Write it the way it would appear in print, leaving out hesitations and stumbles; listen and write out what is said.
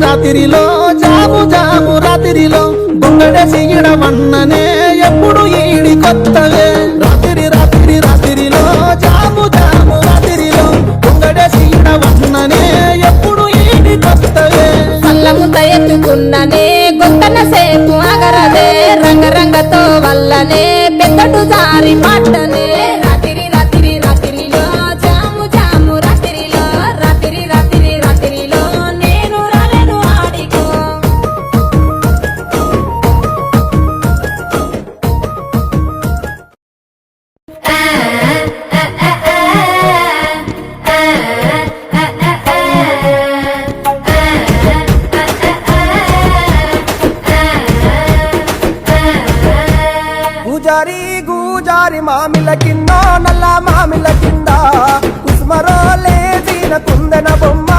రాత్రిలో జాము జాము రాత్రిలో గుంగడేసి ఇడవన్ననే ఎప్పుడు ఈడి కొత్తవే రాత్రిలో జాము జాము రాత్రిలో గుంగడేసి ఇడవన్ననే ఎప్పుడు ఈడి కొత్తవే సల్లముత ఎత్తుకున్ననే గొంతన సేపు అగరదే రంగరంగతో వల్లనే పెద్దటు జారి పట్టనే గూజారి మామిల కింద నల్ల మామిల కింద కుసుమరో లేచిన కుందన బొమ్మ